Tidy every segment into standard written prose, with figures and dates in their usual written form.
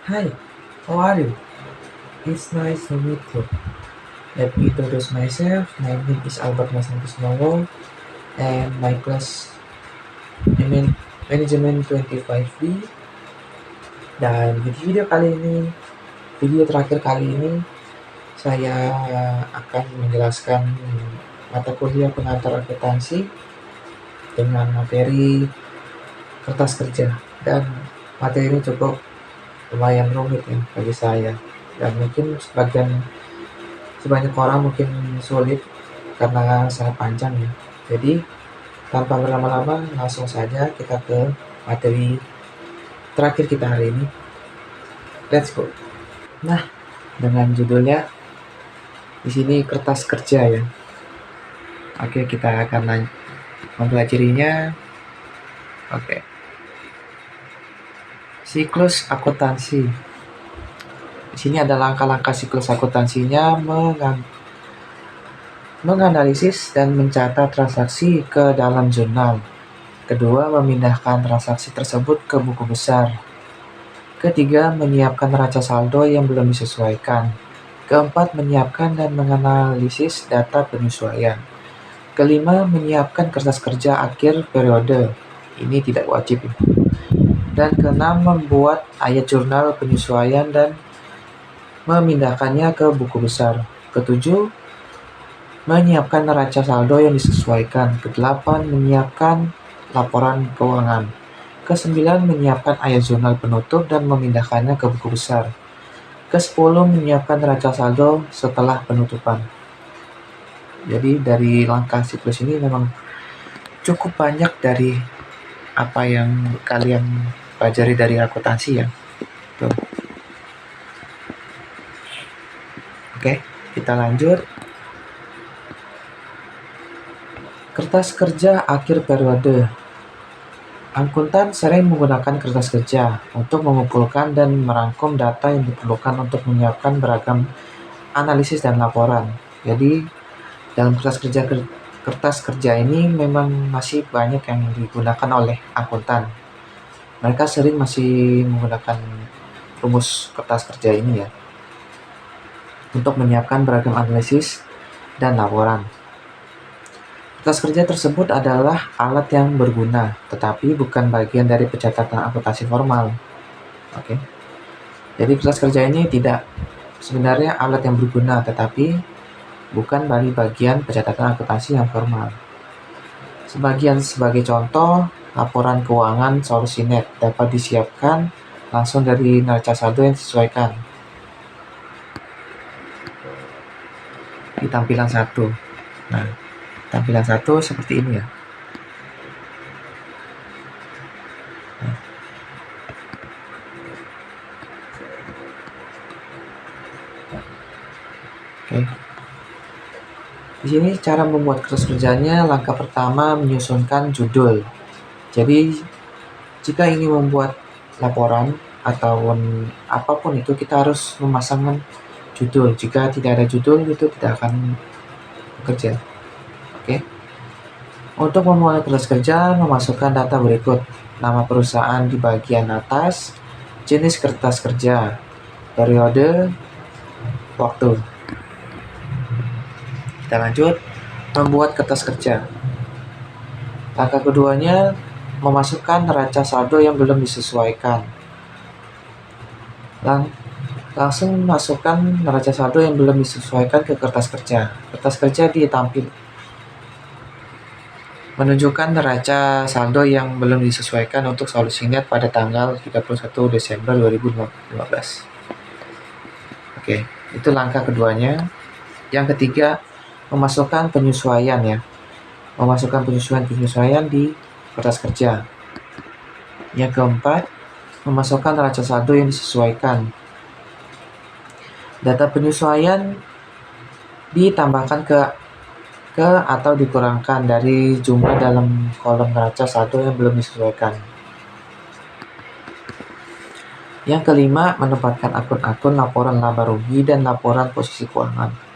Hi, how are you? It's nice to meet you. Let me introduce myself. My name is Albert Masantos Nowo and my class Management 25B. Dan di video terakhir kali ini, saya akan menjelaskan mata kuliah pengantar akuntansi dengan materi kertas kerja. Dan materi ini cukup lumayan rumit ya bagi saya. Dan mungkin sebanyak orang mungkin sulit karena sangat panjang ya. Jadi tanpa berlama-lama langsung saja kita ke materi terakhir kita hari ini. Let's go. Nah, dengan judulnya di sini kertas kerja ya. Oke, kita akan mempelajarinya. Oke. Siklus akuntansi. Di sini ada langkah-langkah siklus akuntansinya menganalisis dan mencatat transaksi ke dalam jurnal. Kedua, memindahkan transaksi tersebut ke buku besar. Ketiga, menyiapkan neraca saldo yang belum disesuaikan. Keempat, menyiapkan dan menganalisis data penyesuaian. Kelima, menyiapkan kertas kerja akhir periode. Ini tidak wajib. Dan keenam, membuat ayat jurnal penyesuaian dan memindahkannya ke buku besar. Ketujuh, menyiapkan neraca saldo yang disesuaikan. Kedelapan, menyiapkan laporan keuangan. Ke-9, menyiapkan ayat jurnal penutup dan memindahkannya ke buku besar. Ke-10, menyiapkan neraca saldo setelah penutupan. Jadi dari langkah siklus ini memang cukup banyak dari apa yang kalian pelajari dari akuntansi ya. Tuh. Oke, kita lanjut. Kertas kerja akhir periode. Akuntan sering menggunakan kertas kerja untuk mengumpulkan dan merangkum data yang diperlukan untuk menyiapkan beragam analisis dan laporan. Jadi, dalam kertas kerja ini memang masih banyak yang digunakan oleh akuntan. Mereka sering masih menggunakan rumus kertas kerja ini ya untuk menyiapkan beragam analisis dan laporan. Kertas kerja tersebut adalah alat yang berguna, tetapi bukan bagian dari pencatatan akuntansi formal. Oke. Jadi kertas kerja ini tidak sebenarnya alat yang berguna, tetapi bukan dari bagian pencatatan akuntansi yang formal. Sebagai contoh, laporan keuangan solusi net dapat disiapkan langsung dari neraca saldo yang disesuaikan. Di tampilan 1. Nah, tampilan 1 seperti ini ya. Oke. Di sini cara membuat kertas kerjanya, langkah pertama menyusunkan judul. Jadi jika ingin membuat laporan atau apapun itu, kita harus memasangkan judul. Jika tidak ada judul, itu tidak akan bekerja. Oke. Untuk memulai kertas kerja, memasukkan data berikut. Nama perusahaan di bagian atas, jenis kertas kerja, periode, waktu. Kita lanjut, membuat kertas kerja. Langkah keduanya, memasukkan neraca saldo yang belum disesuaikan. Langsung masukkan neraca saldo yang belum disesuaikan ke kertas kerja. Kertas kerja ditampil menunjukkan neraca saldo yang belum disesuaikan untuk solusi net pada tanggal 31 Desember 2015. Oke, itu langkah keduanya. Yang ketiga, memasukkan penyesuaian ya. Memasukkan penyesuaian di kertas kerja. Yang keempat, memasukkan neraca saldo yang disesuaikan. Data penyesuaian ditambahkan ke atau dikurangkan dari jumlah dalam kolom neraca saldo yang belum disesuaikan. Yang kelima, menempatkan akun-akun laporan laba rugi dan laporan posisi keuangan.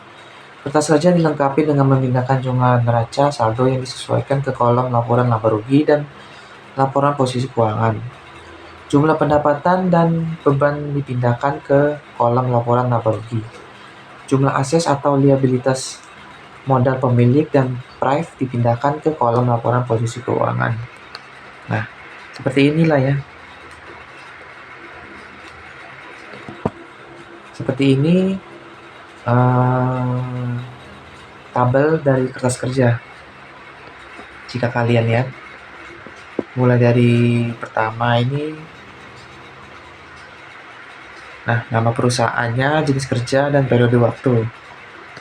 Kertas kerja dilengkapi dengan memindahkan jumlah neraca saldo yang disesuaikan ke kolom laporan laba rugi dan laporan posisi keuangan. Jumlah pendapatan dan beban dipindahkan ke kolom laporan laba rugi. Jumlah ases atau liabilitas modal pemilik dan price dipindahkan ke kolom laporan posisi keuangan. Nah, seperti inilah ya. Seperti ini tabel dari kertas kerja. Jika kalian lihat, mulai dari pertama ini, nah nama perusahaannya, jenis kerja, dan periode waktu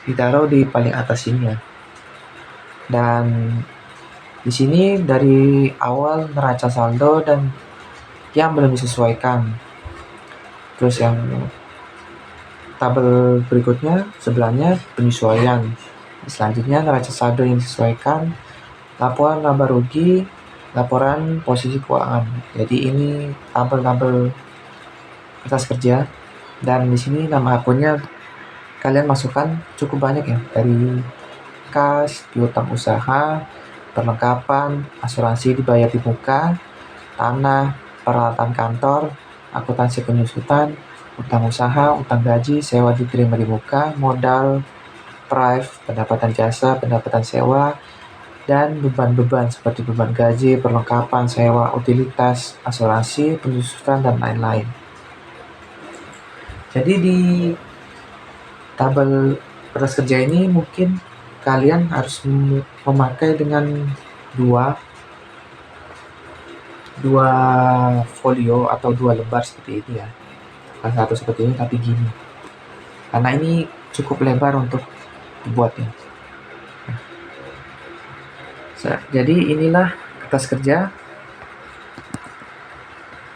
ditaruh di paling atas ini ya. Dan di sini dari awal neraca saldo dan yang belum disesuaikan. Terus yang tabel berikutnya sebelahnya penyesuaian. Selanjutnya neraca saldo yang disesuaikan, laporan laba rugi, laporan posisi keuangan. Jadi ini tabel-tabel kertas kerja, dan di sini nama akunnya kalian masukkan cukup banyak ya, dari kas, piutang usaha, perlengkapan, asuransi dibayar di muka, tanah, peralatan kantor, akuntansi penyusutan, utang usaha, utang gaji, sewa diterima di muka, modal, price, pendapatan jasa, pendapatan sewa, dan beban-beban seperti beban gaji, perlengkapan, sewa, utilitas, asuransi, penyusutan, dan lain-lain. Jadi di tabel kertas kerja ini mungkin kalian harus memakai dengan dua folio atau 2 lembar seperti ini ya. Bukan satu seperti ini tapi gini. Karena ini cukup lebar untuk dibuatnya. Jadi inilah kertas kerja.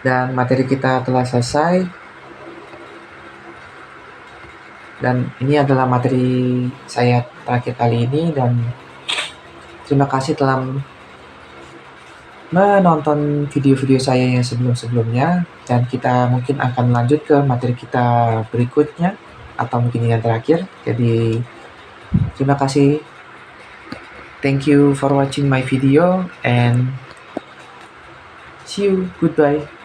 Dan materi kita telah selesai. Dan ini adalah materi saya terakhir kali ini, dan terima kasih telah menonton video-video saya yang sebelum-sebelumnya, dan kita mungkin akan lanjut ke materi kita berikutnya atau mungkin yang terakhir. Jadi terima kasih. Thank you for watching my video and see you. Goodbye.